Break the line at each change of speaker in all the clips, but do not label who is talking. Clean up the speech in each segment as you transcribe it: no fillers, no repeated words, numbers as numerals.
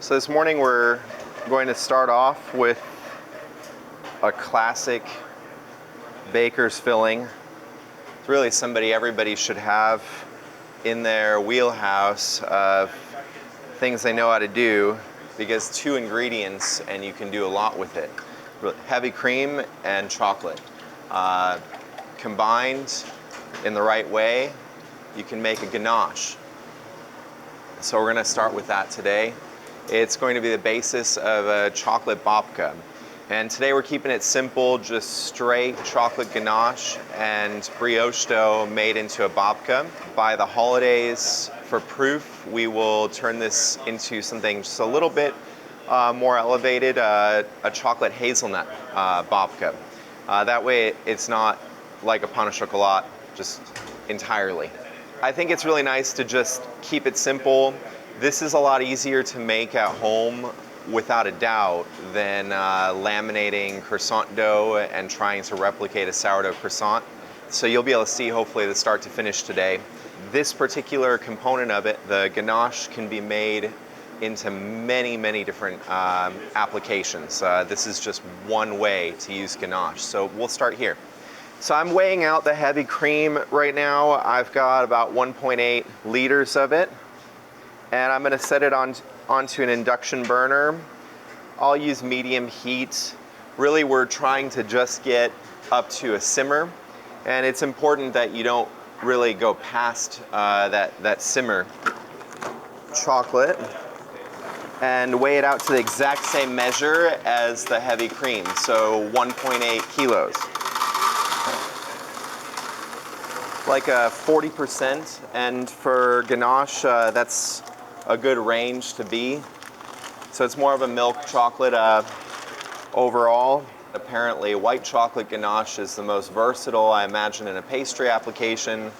So this morning we're going to start off with a classic baker's filling. It's really somebody everybody should have in their wheelhouse of things they know how to do, because 2 ingredients and you can do a lot with it. Heavy cream and chocolate. Combined in the right way, you can make a ganache. So we're going to start with that today. It's going to be the basis of a chocolate babka. And today we're keeping it simple, just straight chocolate ganache and brioche dough made into a babka. By the holidays, for proof, we will turn this into something just a little bit more elevated, a chocolate hazelnut babka. That way it's not like a pain au chocolat, just entirely. I think it's really nice to just keep it simple. This is a lot easier to make at home, without a doubt, than laminating croissant dough and trying to replicate a sourdough croissant. So you'll be able to see, hopefully, the start to finish today. This particular component of it, the ganache, can be made into many, many different applications. This is just one way to use ganache. So we'll start here. So I'm weighing out the heavy cream right now. I've got about 1.8 liters of it. And I'm going to set it onto an induction burner. I'll use medium heat. Really, we're trying to just get up to a simmer. And it's important that you don't really go past that simmer. Chocolate. And weigh it out to the exact same measure as the heavy cream. So 1.8 kilos. Like a 40%. And for ganache, that's a good range to be. So it's more of a milk chocolate overall. Apparently white chocolate ganache is the most versatile, I imagine, in a pastry application.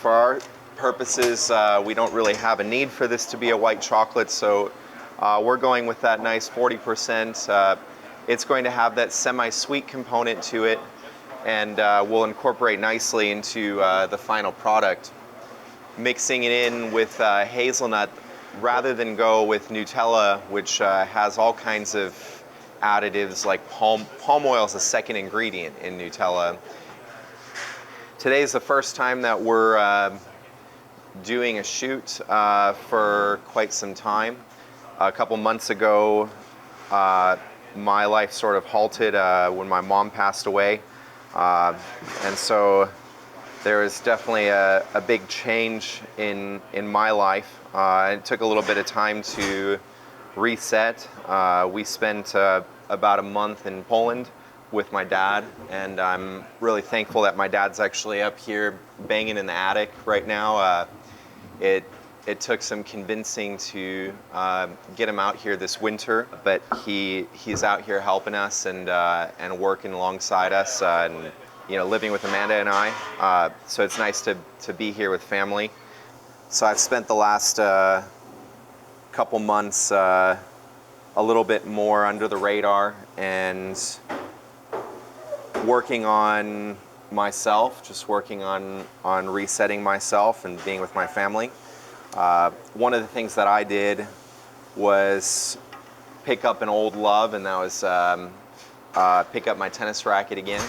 For our purposes, we don't really have a need for this to be a white chocolate, so we're going with that nice 40%. It's going to have that semi-sweet component to it, and will incorporate nicely into the final product. Mixing it in with hazelnut, rather than go with Nutella, which has all kinds of additives, like palm oil is a second ingredient in Nutella. Today is the first time that we're doing a shoot for quite some time. A couple months ago, my life sort of halted when my mom passed away. And so there is definitely a big change in my life. It took a little bit of time to reset. We spent about a month in Poland with my dad, and I'm really thankful that my dad's actually up here banging in the attic right now. It took some convincing to get him out here this winter, but he's out here helping us and working alongside us, and living with Amanda and I. So it's nice to be here with family. So I've spent the last couple months a little bit more under the radar and working on myself, just working on resetting myself and being with my family. One of the things that I did was pick up an old love, and that was pick up my tennis racket again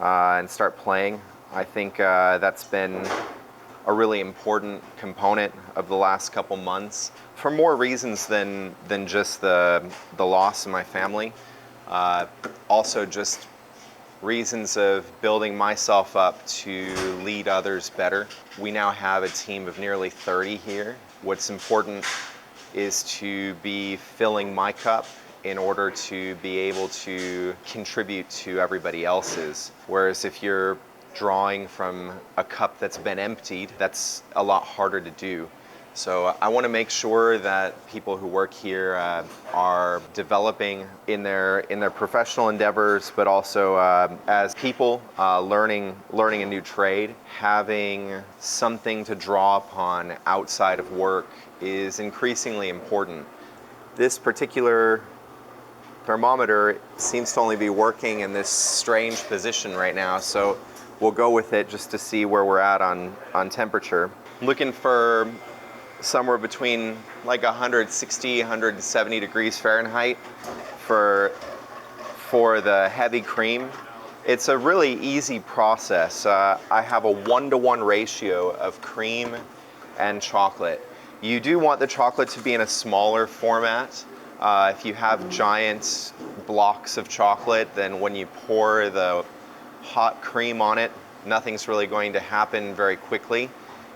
and start playing. I think that's been a really important component of the last couple months, for more reasons than just the loss of my family. Also just reasons of building myself up to lead others better. We now have a team of nearly 30 here. What's important is to be filling my cup in order to be able to contribute to everybody else's. Whereas if you're drawing from a cup that's been emptied, that's a lot harder to do. So I want to make sure that people who work here are developing in their professional endeavors, but also as people learning a new trade. Having something to draw upon outside of work is increasingly important. This particular thermometer seems to only be working in this strange position right now, so we'll go with it just to see where we're at on temperature. I'm looking for somewhere between like 160, 170 degrees Fahrenheit for the heavy cream. It's a really easy process. I have a 1-to-1 ratio of cream and chocolate. You do want the chocolate to be in a smaller format. If you have giant blocks of chocolate, then when you pour the hot cream on it, nothing's really going to happen very quickly,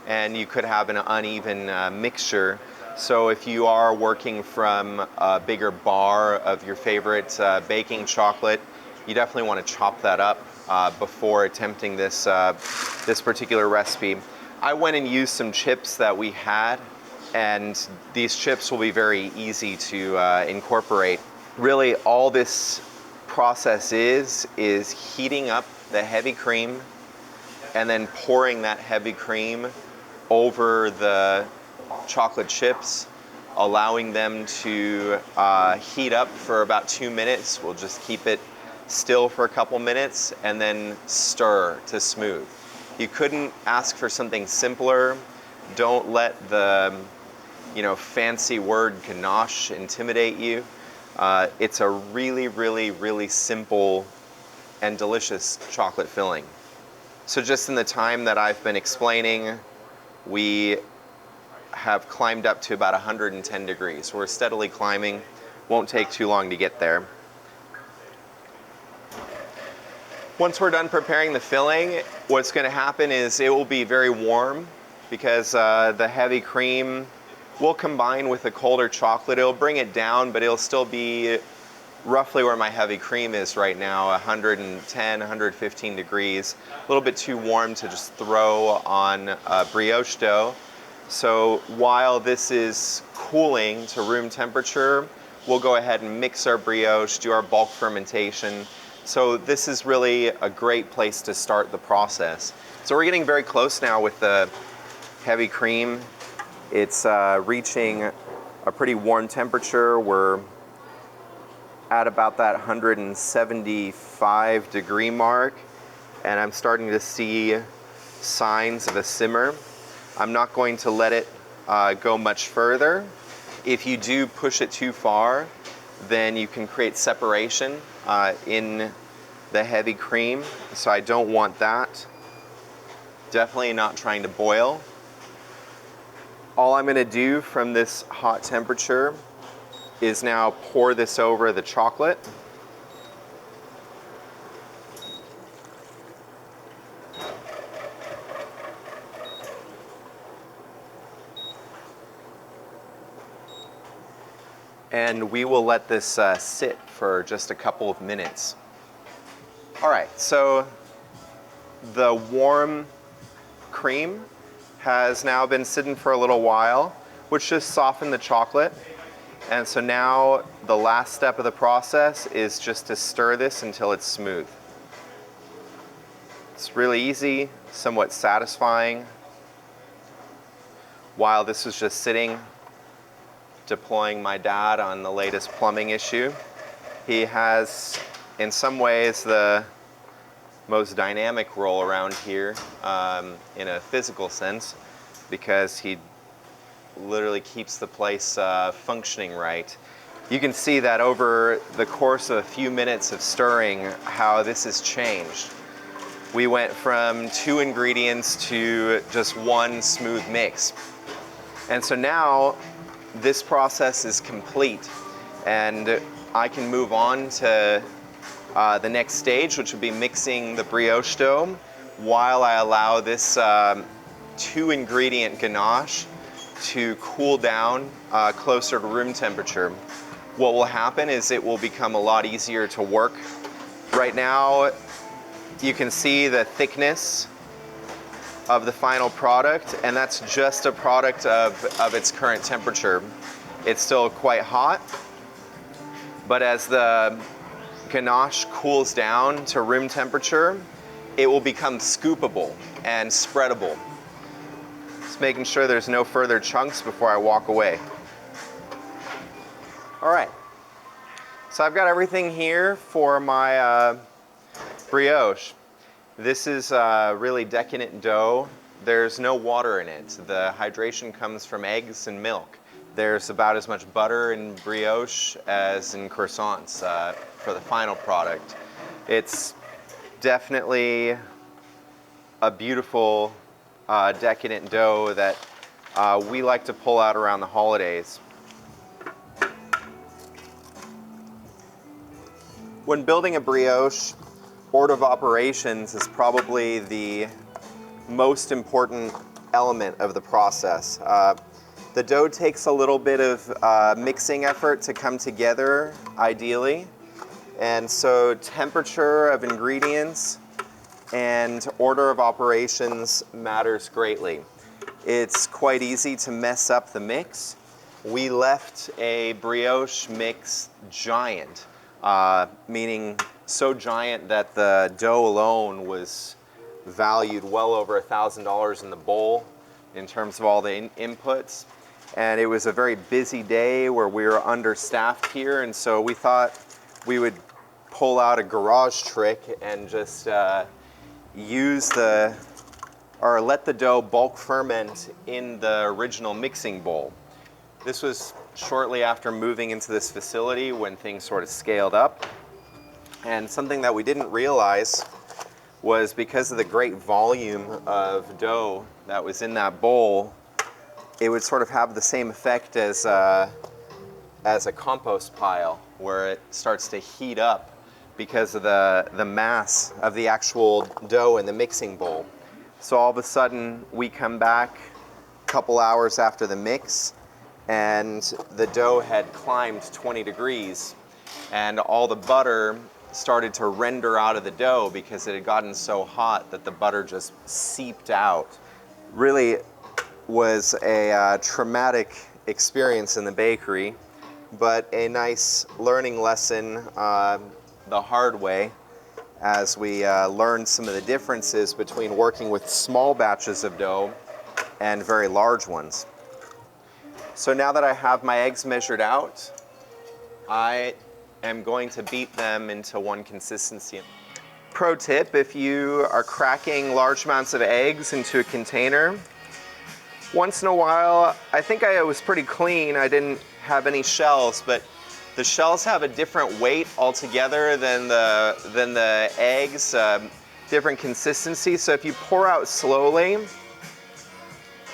and you could have an uneven mixture. So if you are working from a bigger bar of your favorite baking chocolate, you definitely want to chop that up before attempting this particular recipe. I went and used some chips that we had, and these chips will be very easy to incorporate. Really, all this process is heating up the heavy cream and then pouring that heavy cream over the chocolate chips, allowing them to heat up for about 2 minutes. We'll just keep it still for a couple minutes and then stir to smooth. You couldn't ask for something simpler. Don't let the fancy word ganache intimidate you. It's a really, really, really simple and delicious chocolate filling. So just in the time that I've been explaining, we have climbed up to about 110 degrees. We're steadily climbing. Won't take too long to get there. Once we're done preparing the filling, what's going to happen is it will be very warm because the heavy cream will combine with the colder chocolate. It'll bring it down, but it'll still be roughly where my heavy cream is right now, 110, 115 degrees. A little bit too warm to just throw on brioche dough. So while this is cooling to room temperature, we'll go ahead and mix our brioche, do our bulk fermentation. So this is really a great place to start the process. So we're getting very close now with the heavy cream. It's reaching a pretty warm temperature. We're at about that 175 degree mark, and I'm starting to see signs of a simmer. I'm not going to let it go much further. If you do push it too far, then you can create separation in the heavy cream, so I don't want that. Definitely not trying to boil. All I'm going to do from this hot temperature is now pour this over the chocolate. And we will let this sit for just a couple of minutes. All right, so the warm cream has now been sitting for a little while, which just softened the chocolate. And so now the last step of the process is just to stir this until it's smooth. It's really easy, somewhat satisfying. While this was just sitting, deploying my dad on the latest plumbing issue. He has, in some ways, the most dynamic role around here in a physical sense, because he literally keeps the place functioning right. You can see that over the course of a few minutes of stirring, how this has changed. We went from 2 ingredients to just one smooth mix. And so now this process is complete, and I can move on to the next stage, which would be mixing the brioche dough while I allow this 2 ingredient ganache to cool down closer to room temperature. What will happen is it will become a lot easier to work. Right now, you can see the thickness of the final product, and that's just a product of its current temperature. It's still quite hot, but as the ganache cools down to room temperature, it will become scoopable and spreadable. Just making sure there's no further chunks before I walk away. All right, so I've got everything here for my brioche. This is really decadent dough there's no water in it. The hydration comes from eggs and milk. There's about as much butter in brioche as in croissants for the final product. It's definitely a beautiful, decadent dough that we like to pull out around the holidays. When building a brioche, order of operations is probably the most important element of the process. The dough takes a little bit of mixing effort to come together, ideally. And so temperature of ingredients and order of operations matters greatly. It's quite easy to mess up the mix. We left a brioche mix giant, meaning so giant that the dough alone was valued well over $1,000 in the bowl in terms of all the inputs. And it was a very busy day where we were understaffed here, and so we thought we would pull out a garage trick and just let the dough bulk ferment in the original mixing bowl. This was shortly after moving into this facility when things sort of scaled up. And something that we didn't realize was because of the great volume of dough that was in that bowl, it would sort of have the same effect as a compost pile, where it starts to heat up because of the mass of the actual dough in the mixing bowl. So all of a sudden, we come back a couple hours after the mix, and the dough had climbed 20 degrees, and all the butter started to render out of the dough because it had gotten so hot that the butter just seeped out. Really was a traumatic experience in the bakery, but a nice learning lesson the hard way as we learned some of the differences between working with small batches of dough and very large ones. So now that I have my eggs measured out, I am going to beat them into one consistency. Pro tip, if you are cracking large amounts of eggs into a container, once in a while, I think I was pretty clean, I didn't have any shells, but the shells have a different weight altogether than the eggs, different consistency. So if you pour out slowly,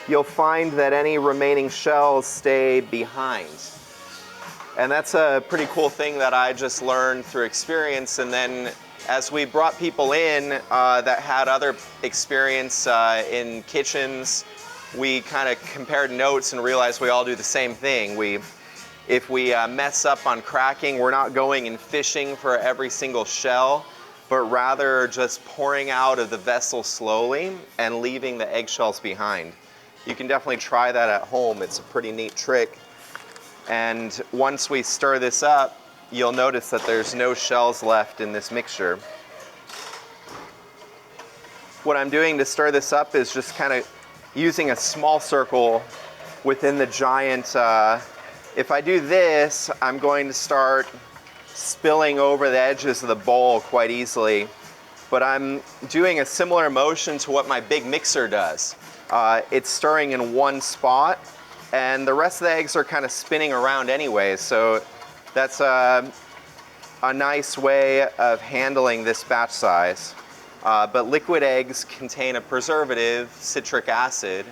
you'll find that any remaining shells stay behind. And that's a pretty cool thing that I just learned through experience. And then as we brought people in that had other experience in kitchens, we kind of compared notes and realized we all do the same thing. If we mess up on cracking, we're not going and fishing for every single shell, but rather just pouring out of the vessel slowly and leaving the eggshells behind. You can definitely try that at home. It's a pretty neat trick. And once we stir this up, you'll notice that there's no shells left in this mixture. What I'm doing to stir this up is just kind of using a small circle within the giant. If I do this, I'm going to start spilling over the edges of the bowl quite easily. But I'm doing a similar motion to what my big mixer does. It's stirring in one spot, and the rest of the eggs are kind of spinning around anyway. So that's a nice way of handling this batch size. But liquid eggs contain a preservative, citric acid,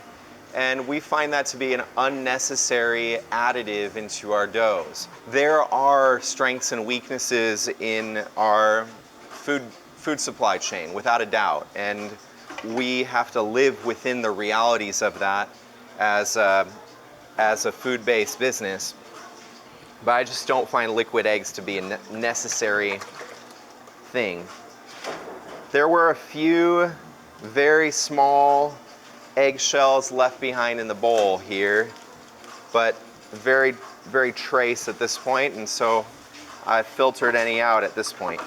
and we find that to be an unnecessary additive into our doughs. There are strengths and weaknesses in our food supply chain, without a doubt, and we have to live within the realities of that as a food-based business. But I just don't find liquid eggs to be a necessary thing. There were a few very small eggshells left behind in the bowl here, but very, very trace at this point, and so I filtered any out at this point.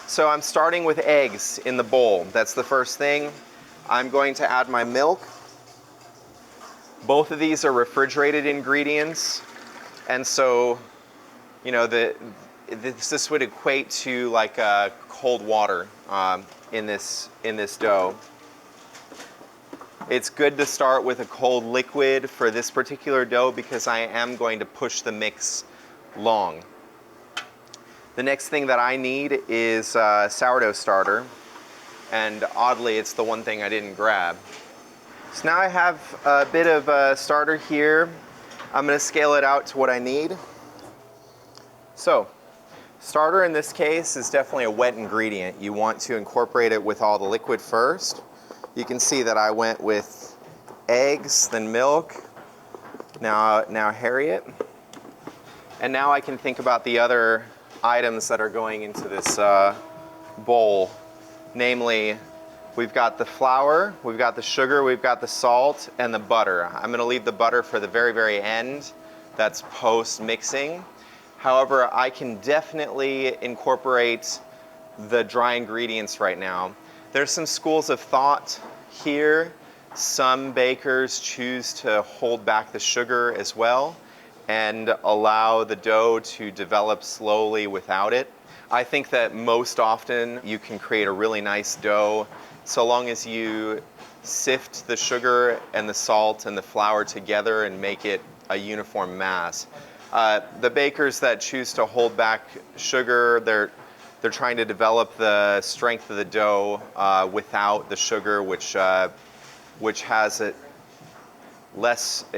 So I'm starting with eggs in the bowl. That's the first thing. I'm going to add my milk. Both of these are refrigerated ingredients, and so, you know, this would equate to like cold water in this dough. It's good to start with a cold liquid for this particular dough because I am going to push the mix long. The next thing that I need is a sourdough starter, and oddly it's the one thing I didn't grab. So now I have a bit of a starter here. I'm going to scale it out to what I need. So, starter in this case is definitely a wet ingredient. You want to incorporate it with all the liquid first. You can see that I went with eggs, then milk, now Harriet. And now I can think about the other items that are going into this bowl. Namely, we've got the flour, we've got the sugar, we've got the salt, and the butter. I'm going to leave the butter for the very, very end. That's post-mixing. However, I can definitely incorporate the dry ingredients right now. There's some schools of thought here. Some bakers choose to hold back the sugar as well and allow the dough to develop slowly without it. I think that most often you can create a really nice dough so long as you sift the sugar and the salt and the flour together and make it a uniform mass. The bakers that choose to hold back sugar, they're trying to develop the strength of the dough without the sugar, which has it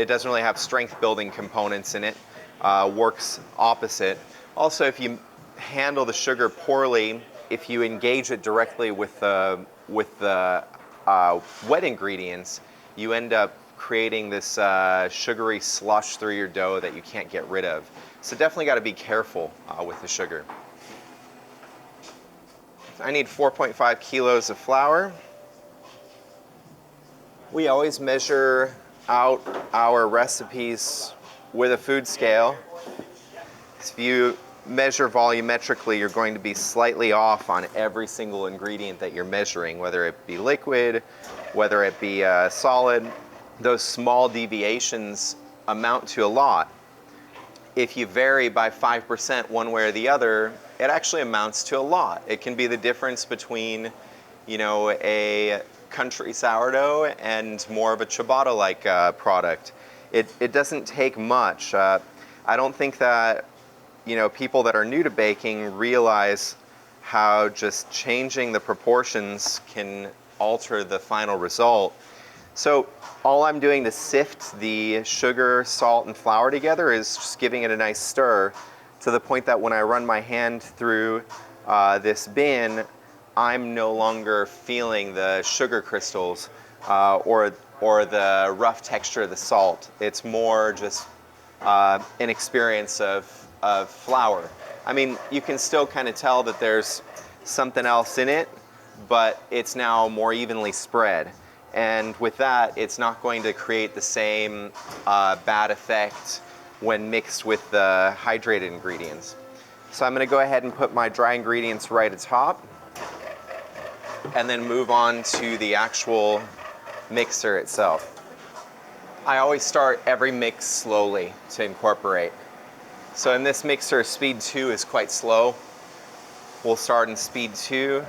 doesn't really have strength building components in it, works opposite. Also, if you handle the sugar poorly, if you engage it directly with the wet ingredients, you end up creating this sugary slush through your dough that you can't get rid of. So definitely got to be careful with the sugar. I need 4.5 kilos of flour. We always measure out our recipes with a food scale. If you measure volumetrically, you're going to be slightly off on every single ingredient that you're measuring, whether it be liquid, whether it be solid. Those small deviations amount to a lot. If you vary by 5% one way or the other, it actually amounts to a lot. It can be the difference between, you know, a country sourdough and more of a ciabatta-like product. It doesn't take much. I don't think that, you know, people that are new to baking realize how just changing the proportions can alter the final result. So all I'm doing to sift the sugar, salt, and flour together is just giving it a nice stir to the point that when I run my hand through this bin, I'm no longer feeling the sugar crystals or the rough texture of the salt. It's more just an experience of flour. I mean, you can still kind of tell that there's something else in it, but it's now more evenly spread. And with that, it's not going to create the same bad effect when mixed with the hydrated ingredients. So I'm going to go ahead and put my dry ingredients right atop and then move on to the actual mixer itself. I always start every mix slowly to incorporate. So in this mixer, speed 2 is quite slow. We'll start in speed 2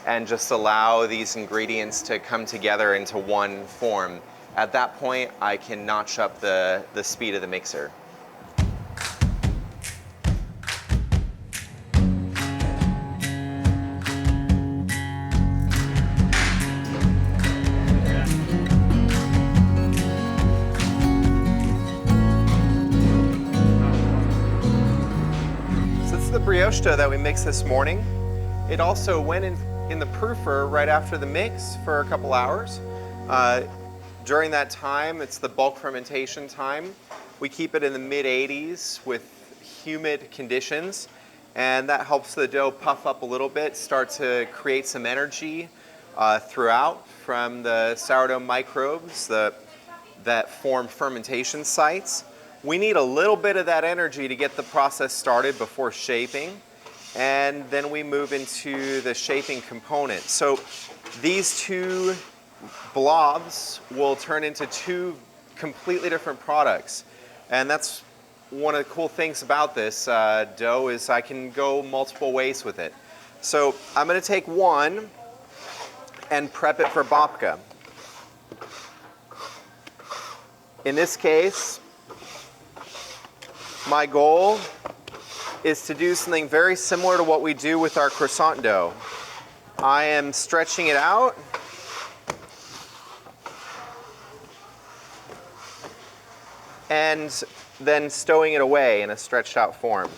and just allow these ingredients to come together into one form. At that point, I can notch up the speed of the mixer. So this is the brioche dough that we mixed this morning. It also went in the proofer right after the mix for a couple hours. During that time, it's the bulk fermentation time. We keep it in the mid-80s with humid conditions, and that helps the dough puff up a little bit, start to create some energy throughout from the sourdough microbes that form fermentation sites. We need a little bit of that energy to get the process started before shaping. And then we move into the shaping component. So these two blobs will turn into two completely different products. And that's one of the cool things about this dough is I can go multiple ways with it. So I'm going to take one and prep it for babka. In this case, my goal is to do something very similar to what we do with our croissant dough. I am stretching it out and then stowing it away in a stretched out form.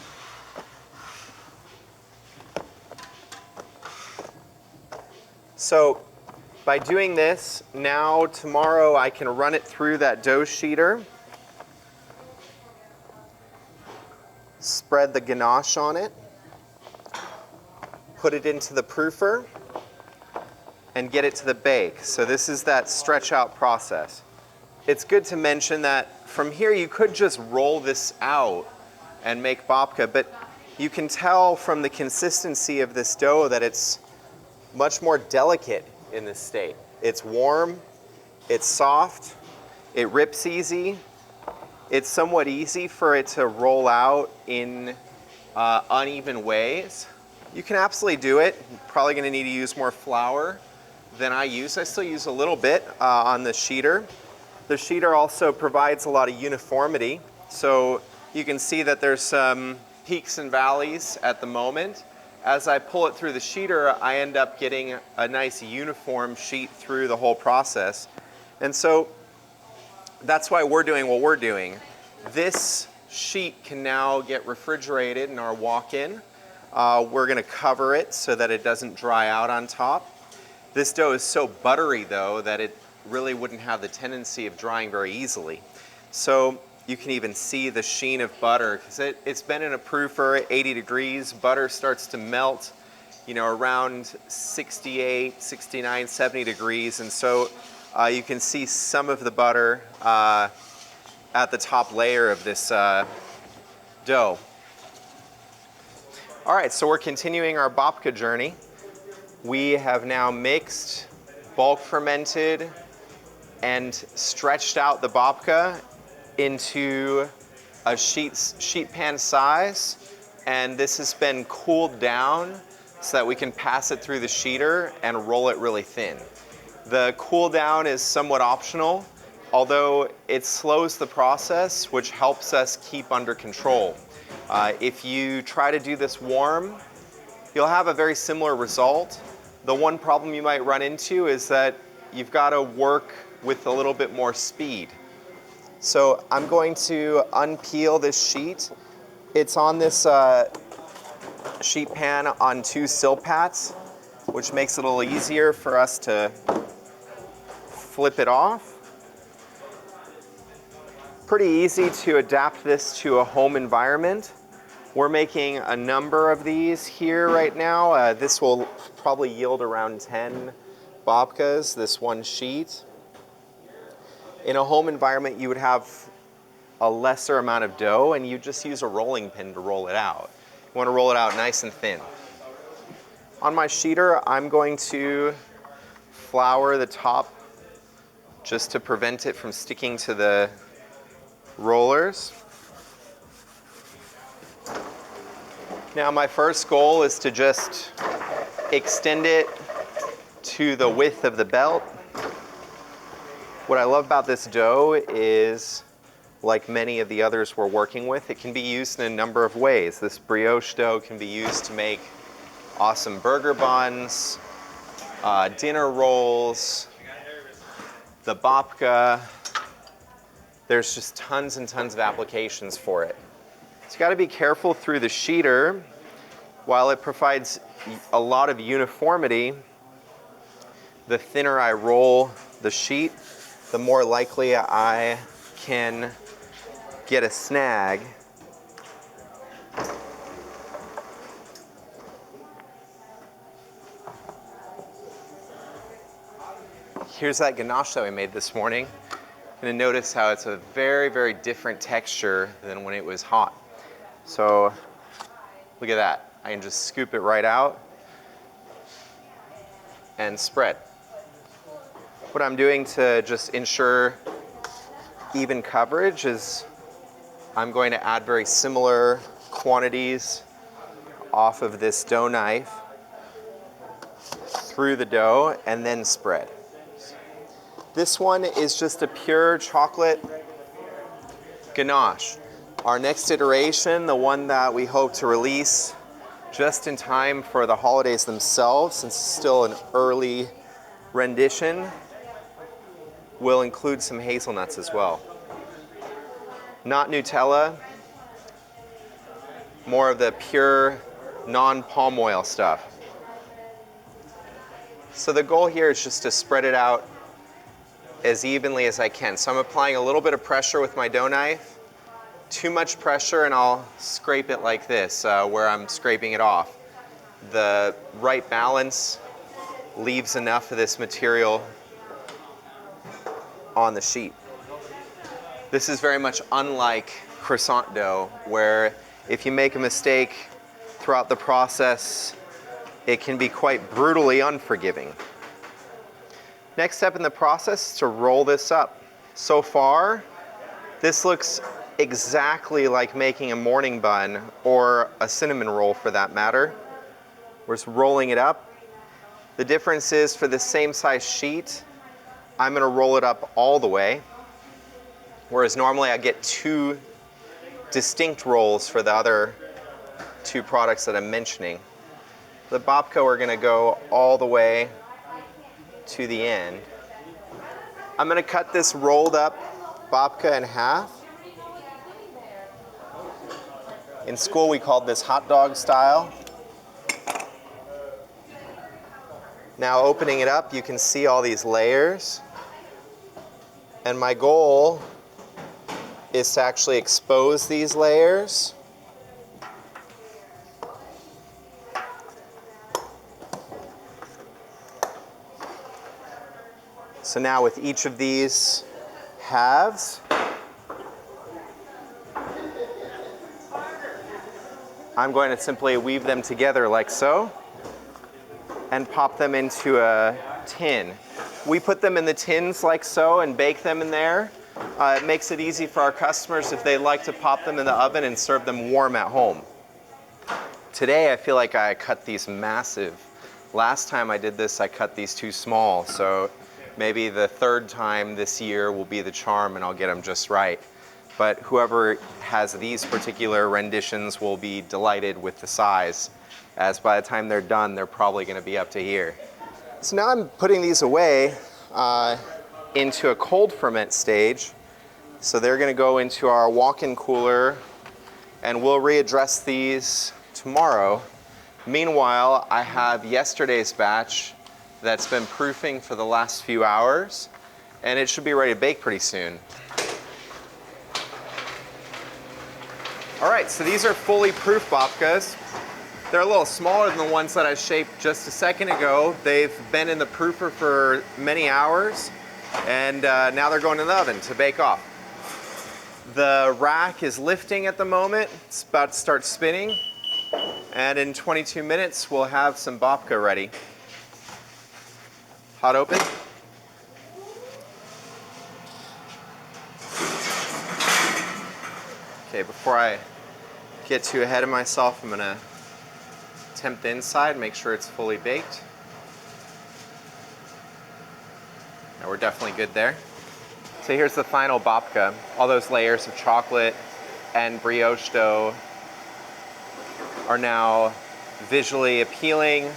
So by doing this, now tomorrow I can run it through that dough sheeter, spread the ganache on it, put it into the proofer, and get it to the bake. So this is that stretch out process. It's good to mention that from here you could just roll this out and make babka, but you can tell from the consistency of this dough that it's much more delicate in this state. It's warm, it's soft, it rips easy. It's somewhat easy for it to roll out in uneven ways. You can absolutely do it. You're probably gonna need to use more flour than I use. I still use a little bit on the sheeter. The sheeter also provides a lot of uniformity. So you can see that there's some peaks and valleys at the moment. As I pull it through the sheeter, I end up getting a nice uniform sheet through the whole process. And so that's why we're doing what we're doing. This sheet can now get refrigerated in our walk-in. We're gonna cover it so that it doesn't dry out on top. This dough is so buttery though that it really wouldn't have the tendency of drying very easily. So you can even see the sheen of butter because it's been in a proofer at 80 degrees. Butter starts to melt, you know, around 68, 69, 70 degrees. And so you can see some of the butter at the top layer of this dough. All right, so we're continuing our babka journey. We have now mixed, bulk fermented, and stretched out the babka into a sheet pan size, and this has been cooled down so that we can pass it through the sheeter and roll it really thin. The cool down is somewhat optional, although it slows the process, which helps us keep under control. If you try to do this warm, you'll have a very similar result. The one problem you might run into is that you've got to work with a little bit more speed. So I'm going to unpeel this sheet. It's on this sheet pan on 2 silpats, which makes it a little easier for us to flip it off. Pretty easy to adapt this to a home environment. We're making a number of these here right now. This will probably yield around 10 babkas, this one sheet. In a home environment, you would have a lesser amount of dough and you just use a rolling pin to roll it out. You want to roll it out nice and thin. On my sheeter, I'm going to flour the top just to prevent it from sticking to the rollers. Now my first goal is to just extend it to the width of the belt. What I love about this dough is, like many of the others we're working with, it can be used in a number of ways. This brioche dough can be used to make awesome burger buns, dinner rolls, the babka. There's just tons and tons of applications for it. So you got to be careful through the sheeter. While it provides a lot of uniformity, the thinner I roll the sheet, the more likely I can get a snag. Here's that ganache that we made this morning. You're gonna notice how it's a very, very different texture than when it was hot. So look at that. I can just scoop it right out and spread. What I'm doing to just ensure even coverage is I'm going to add very similar quantities off of this dough knife through the dough and then spread. This one is just a pure chocolate Ganache. Our next iteration, the one that we hope to release just in time for the holidays themselves, since it's still an early rendition, will include some hazelnuts as well. Not Nutella, more of the pure non-palm oil stuff. So the goal here is just to spread it out as evenly as I can. So I'm applying a little bit of pressure with my dough knife. Too much pressure and I'll scrape it like this, where I'm scraping it off. The right balance leaves enough of this material on the sheet. This is very much unlike croissant dough, where if you make a mistake throughout the process, it can be quite brutally unforgiving. Next step in the process is to roll this up. So far, this looks exactly like making a morning bun or a cinnamon roll for that matter. We're just rolling it up. The difference is for the same size sheet, I'm gonna roll it up all the way, whereas normally I get two distinct rolls for the other two products that I'm mentioning. The babka, we're gonna go all the way to the end. I'm gonna cut this rolled up babka in half. In school, we called this hot dog style. Now opening it up, you can see all these layers. And my goal is to actually expose these layers. So now with each of these halves, I'm going to simply weave them together like so and pop them into a tin. We put them in the tins like so and bake them in there. It makes it easy for our customers if they like to pop them in the oven and serve them warm at home. Today I feel like I cut these massive. Last time I did this, I cut these too small, so maybe the third time this year will be the charm and I'll get them just right. But whoever has these particular renditions will be delighted with the size, as by the time they're done, they're probably gonna be up to here. So now I'm putting these away into a cold ferment stage. So they're gonna go into our walk-in cooler and we'll readdress these tomorrow. Meanwhile, I have yesterday's batch that's been proofing for the last few hours and it should be ready to bake pretty soon. All right, so these are fully proof babkas. They're a little smaller than the ones that I shaped just a second ago. They've been in the proofer for many hours, and now they're going in the oven to bake off. The rack is lifting at the moment. It's about to start spinning, and in 22 minutes, we'll have some babka ready. Hot open. Okay, before I get too ahead of myself, I'm gonna tempt the inside, make sure it's fully baked. Now we're definitely good there. So here's the final babka. All those layers of chocolate and brioche dough are now visually appealing.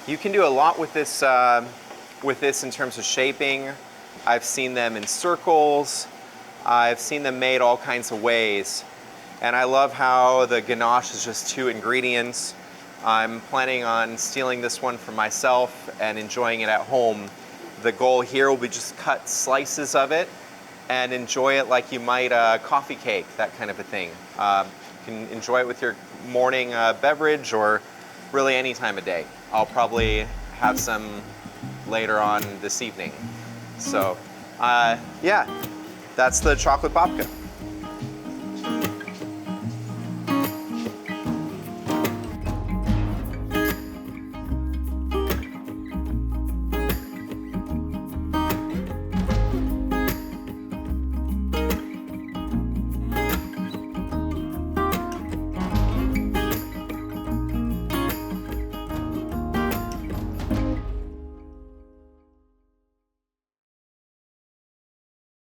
You can do a lot with this in terms of shaping. I've seen them in circles. I've seen them made all kinds of ways. And I love how the ganache is just 2 ingredients. I'm planning on stealing this one for myself and enjoying it at home. The goal here will be just cut slices of it and enjoy it like you might a coffee cake, that kind of a thing. You can enjoy it with your morning beverage or really any time of day. I'll probably have some later on this evening. So yeah, that's the chocolate babka.